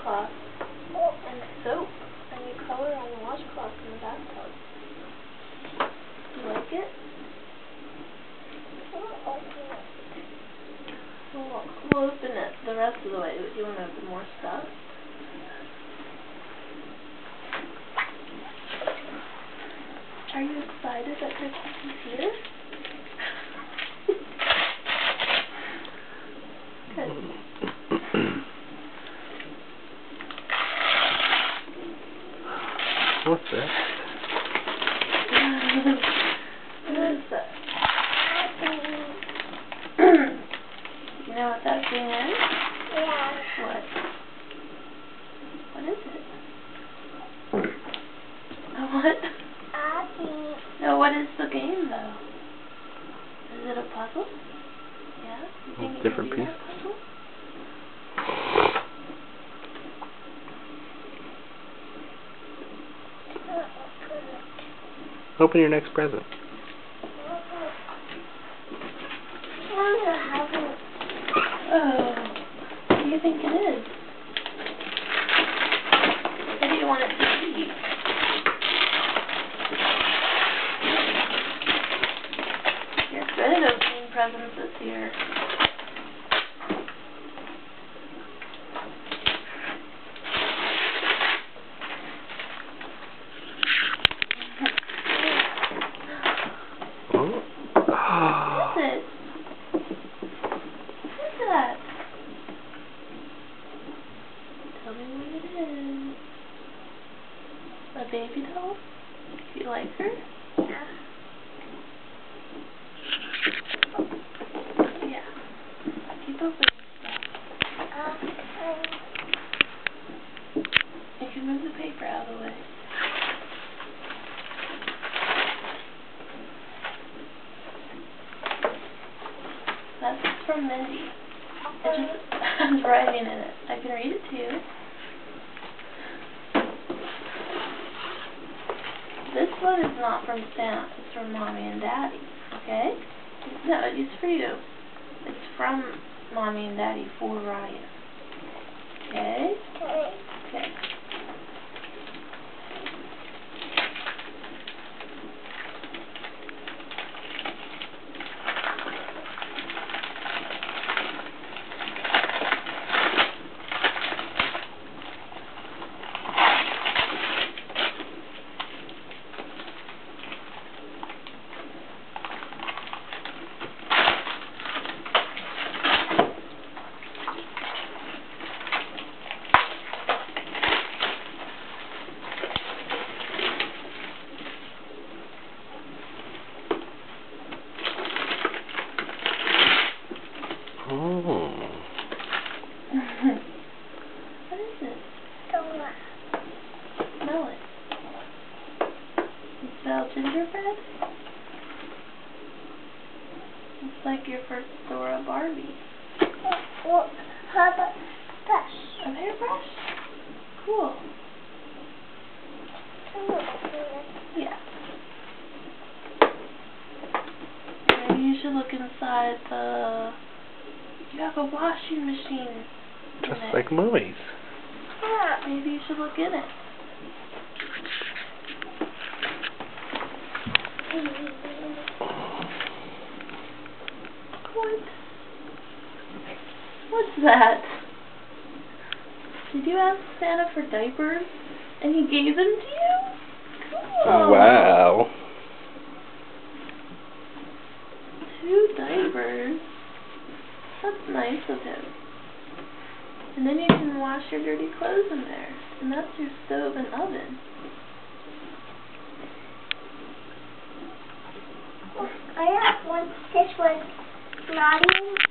washcloth and soap, and you color on the washcloth in the bathtub. Do you like it? We'll open it the rest of the way. Do you want to open more stuff? Are you excited that Christmas is here? Good. What's that? What is that? You know what that thing is? Yeah. What? What is it? What? No, what is the game though? Is it a puzzle? Yeah? You think you Different can do pieces. that puzzle? Open your next present. Oh, what do you think it is? What do you want it to be? You're good at opening presents this year. Oh. What is it? What is that? Tell me what it is. A baby doll? Do you like her? Yeah. Yeah. Keep opening stuff. You can move the paper out of the way. That's from Mindy. It just has writing in it. I can read it to you. This one is not from Santa. It's from Mommy and Daddy. Okay? No, it's for you. It's from Mommy and Daddy for Ryan. Okay? Okay. What is it? Smell it. You smell gingerbread? It's like your first Dora Barbie. Well, how about brush? A hairbrush? Cool. Yeah. Maybe you should look inside the... You have a washing machine. Just like movies. Yeah. Maybe you should look in it. What? What's that? Did you ask Santa for diapers and he gave them to you? Cool. Wow. 2 diapers. That's nice of him. And then you can wash your dirty clothes in there. And that's your stove and oven. I have one. This was naughty.